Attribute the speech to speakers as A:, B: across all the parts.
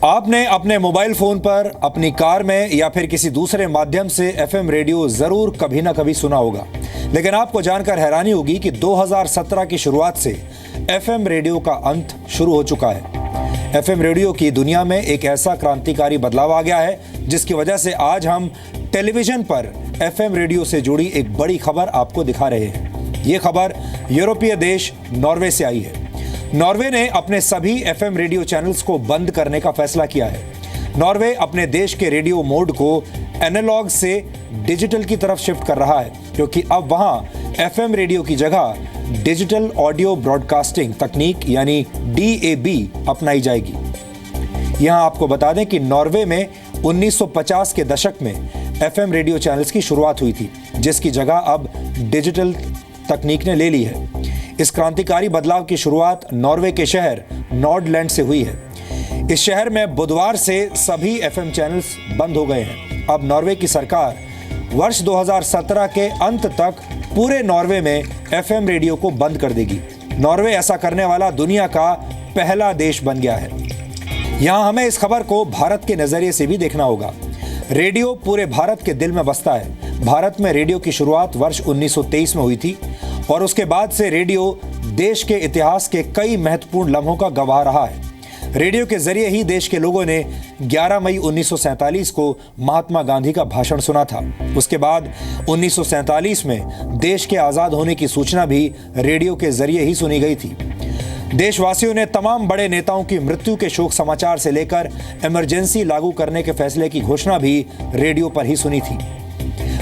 A: आपने अपने mobile phone पर, अपनी कार में या फिर किसी दूसरे माध्यम से एफएम रेडियो जरूर कभी ना कभी सुना होगा। लेकिन आपको जानकर हैरानी होगी कि 2017 की शुरुआत से एफएम रेडियो का अंत शुरू हो चुका है। एफएम रेडियो की दुनिया में एक ऐसा क्रांतिकारी बदलाव आ गया है जिसकी वजह से आज हम टेलीविजन पर एफएम रेडियो से जुड़ी एक बड़ी खबर आपको दिखा रहे हैं। ये खबर यूरोपीय देश नॉर्वे से आई है। नॉर्वे ने अपने सभी एफएम रेडियो चैनल्स को बंद करने का फैसला किया है। नॉर्वे अपने देश के रेडियो मोड को एनालॉग से डिजिटल की तरफ शिफ्ट कर रहा है, क्योंकि अब वहां एफएम रेडियो की जगह डिजिटल ऑडियो ब्रॉडकास्टिंग तकनीक यानी डीएबी अपनाई जाएगी। यहां आपको बता दें कि नॉर्वे में 1950 के दशक में एफएम रेडियो चैनल्स की शुरुआत हुई थी, जिसकी जगह अब डिजिटल तकनीक ने ले ली है। इस क्रांतिकारी बदलाव की शुरुआत नॉर्वे के शहर नॉर्डलैंड से हुई है। इस शहर में बुधवार से सभी एफएम चैनल्स बंद हो गए हैं। अब नॉर्वे की सरकार वर्ष 2017 के अंत तक पूरे नॉर्वे में एफएम रेडियो को बंद कर देगी। नॉर्वे ऐसा करने वाला दुनिया का पहला देश बन गया है। यहां हमें इस खबर को भारत के नजरिए से भी देखना होगा। रेडियो पूरे भारत के दिल में बसता है। भारत में रेडियो की शुरुआत वर्ष 1923 में हुई थी और उसके बाद से रेडियो देश के इतिहास के कई महत्वपूर्ण लम्हों का गवाह रहा है। रेडियो के जरिए ही देश के लोगों ने 11 मई 1947 को महात्मा गांधी का भाषण सुना था। उसके बाद 1947 में देश के आजाद होने की सूचना भी रेडियो के जरिए ही सुनी गई थी। देशवासियों ने तमाम बड़े नेताओं की मृत्यु के शोक समाचार से लेकर इमरजेंसी लागू करने के फैसले की घोषणा भी रेडियो पर ही सुनी थी।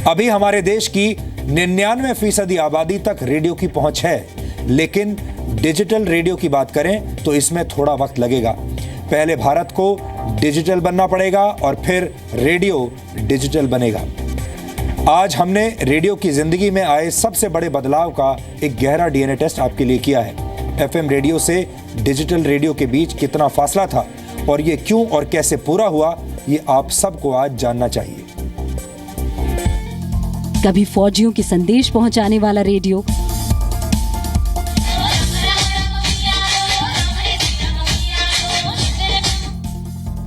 A: अभी हमारे देश की 99% आबादी तक रेडियो की पहुंच है, लेकिन डिजिटल रेडियो की बात करें तो इसमें थोड़ा वक्त लगेगा। पहले भारत को डिजिटल बनना पड़ेगा और फिर रेडियो डिजिटल बनेगा। आज हमने रेडियो की जिंदगी में आए सबसे बड़े बदलाव का एक गहरा डीएनए टेस्ट आपके लिए किया है। एफएम रेडियो से डिजिटल रेडियो के बीच कितना फासला था और ये क्यों और कैसे पूरा हुआ, ये आप सबको आज जानना चाहिए।
B: कभी फौजियों के संदेश पहुंचाने वाला रेडियो,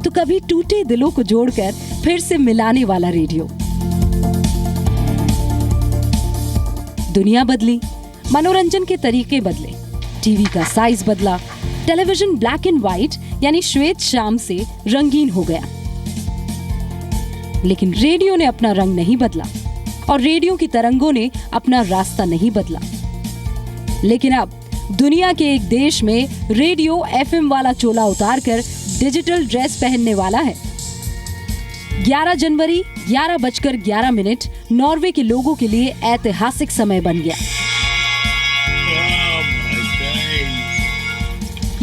B: तो कभी टूटे दिलों को जोड़कर फिर से मिलाने वाला रेडियो। दुनिया बदली, मनोरंजन के तरीके बदले, टीवी का साइज बदला, टेलीविजन ब्लैक एंड व्हाइट यानी श्वेत शाम से रंगीन हो गया। लेकिन रेडियो ने अपना रंग नहीं बदला और रेडियो की तरंगों ने अपना रास्ता नहीं बदला। लेकिन अब दुनिया के एक देश में रेडियो एफएम वाला चोला उतारकर डिजिटल ड्रेस पहनने वाला है। 11 जनवरी 11:11 नॉर्वे के लोगों के लिए ऐतिहासिक समय बन गया।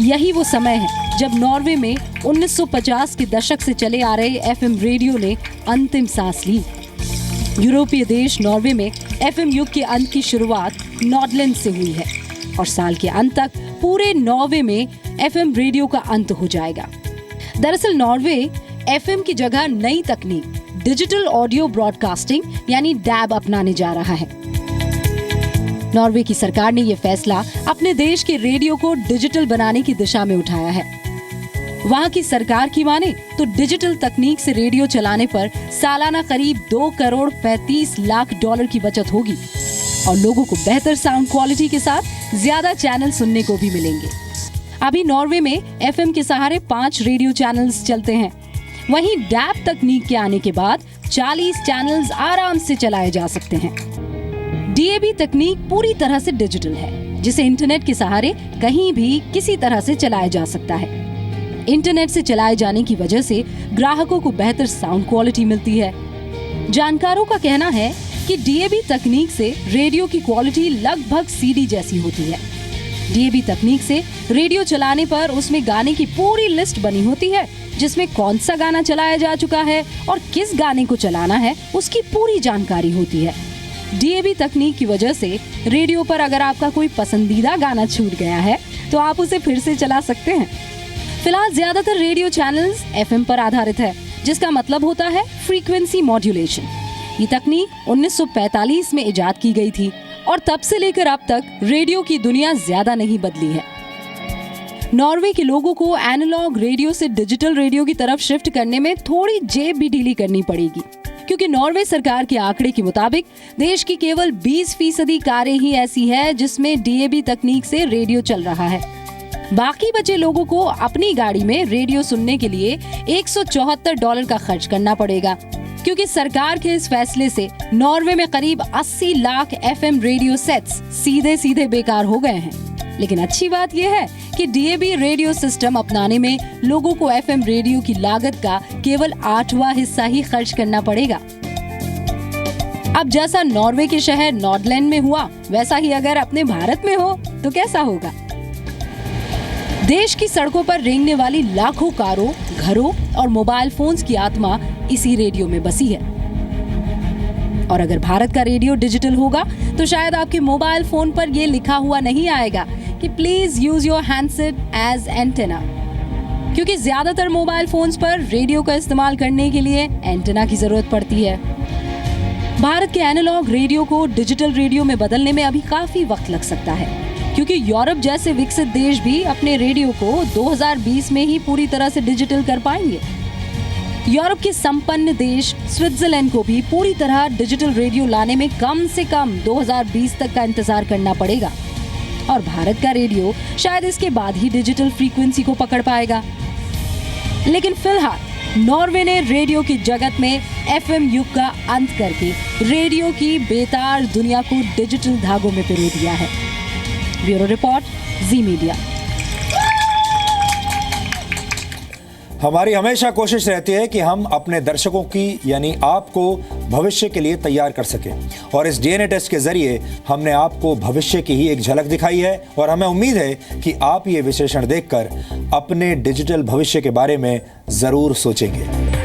B: यही वो समय है जब नॉर्वे में 1950 के दशक से चले आ रहे एफएम रेडियो ने अंतिम सांस ली। यूरोपीय देश नॉर्वे में एफएम युग के अंत की शुरुआत नॉर्डलैंड से हुई है और साल के अंत तक पूरे नॉर्वे में एफएम रेडियो का अंत हो जाएगा। दरअसल नॉर्वे एफएम की जगह नई तकनीक डिजिटल ऑडियो ब्रॉडकास्टिंग यानी डैब अपनाने जा रहा है। नॉर्वे की सरकार ने यह फैसला अपने देश के रेडियो को डिजिटल बनाने की दिशा में उठाया है। वहाँ की सरकार की माने तो डिजिटल तकनीक से रेडियो चलाने पर सालाना करीब $2.35 करोड़ की बचत होगी और लोगों को बेहतर साउंड क्वालिटी के साथ ज्यादा चैनल सुनने को भी मिलेंगे। अभी नॉर्वे में एफएम के सहारे 5 रेडियो चैनल्स चलते हैं। वहीं डैब तकनीक के आने के बाद 40 चैनल्स आराम से चलाए जा सकते हैं। डीएबी तकनीक पूरी तरह से डिजिटल है, जिसे इंटरनेट के सहारे कहीं भी किसी तरह से चलाया जा सकता है। इंटरनेट से चलाए जाने की वजह से ग्राहकों को बेहतर साउंड क्वालिटी मिलती है। जानकारों का कहना है कि डीएबी तकनीक से रेडियो की क्वालिटी लगभग सीडी जैसी होती है। डीएबी तकनीक से रेडियो चलाने पर उसमें गाने की पूरी लिस्ट बनी होती है, जिसमें कौन सा गाना चलाया जा चुका है और किस गाने को चलाना है उसकी पूरी जानकारी होती है। डीएबी तकनीक की वजह से रेडियो पर अगर आपका कोई पसंदीदा गाना छूट गया है तो आप उसे फिर से चला सकते हैं। फिलहाल ज्यादातर रेडियो चैनल्स एफएम पर आधारित है, जिसका मतलब होता है फ्रीक्वेंसी मॉड्यूलेशन। ये तकनीक 1945 में इजाद की गई थी और तब से लेकर अब तक रेडियो की दुनिया ज्यादा नहीं बदली है। नॉर्वे के लोगों को एनालॉग रेडियो से डिजिटल रेडियो की तरफ शिफ्ट करने में थोड़ी जेब भी ढीली करनी पड़ेगी, क्योंकि नॉर्वे सरकार के आंकड़े के मुताबिक देश की केवल 20% कारें ही ऐसी है जिसमें DAB तकनीक से रेडियो चल रहा है। बाकी बचे लोगों को अपनी गाड़ी में रेडियो सुनने के लिए $174 का खर्च करना पड़ेगा, क्योंकि सरकार के इस फैसले से नॉर्वे में करीब 80 लाख FM रेडियो सेट्स सीधे बेकार हो गए हैं। लेकिन अच्छी बात यह है कि DAB रेडियो सिस्टम अपनाने में लोगों को FM रेडियो की लागत का केवल 8वां हिस्सा ही खर्च करना पड़ेगा। अब जैसा नॉर्वे के शहर नॉर्डलैंड में हुआ, वैसा ही अगर अपने भारत में हो तो कैसा होगा? देश की सड़कों पर रेंगने वाली लाखों कारों, घरों और मोबाइल फोन्स की आत्मा इसी रेडियो में बसी है। और अगर भारत का रेडियो डिजिटल होगा तो शायद आपके मोबाइल फोन पर यह लिखा हुआ नहीं आएगा कि please use your handset as antenna, क्योंकि ज्यादातर मोबाइल फोन्स पर रेडियो का इस्तेमाल करने के लिए एंटेना की जरूरत पड़ती है। भारत के एनालॉग रेडियो को डिजिटल रेडियो में बदलने में अभी काफी वक्त लग सकता है, क्योंकि यूरोप जैसे विकसित देश भी अपने रेडियो को 2020 में ही पूरी तरह से डिजिटल कर पाएंगे। यूरोप के संपन्न देश स्विट्जरलैंड को भी पूरी तरह डिजिटल रेडियो लाने में कम से कम 2020 तक का इंतजार करना पड़ेगा, और भारत का रेडियो शायद इसके बाद ही डिजिटल फ्रीक्वेंसी को पकड़ पाएगा। लेकिन फिलहाल नॉर्वे ने रेडियो की जगत में FM युग का अंत करके रेडियो की बेतार दुनिया को डिजिटल धागों में पिरो दिया है। ब्यूरो रिपोर्ट, जी मीडिया।
A: हमारी हमेशा कोशिश रहती है कि हम अपने दर्शकों की यानी आपको भविष्य के लिए तैयार कर सकें, और इस DNA टेस्ट के जरिए हमने आपको भविष्य की ही एक झलक दिखाई है, और हमें उम्मीद है कि आप ये विश्लेषण देखकर अपने डिजिटल भविष्य के बारे में जरूर सोचेंगे।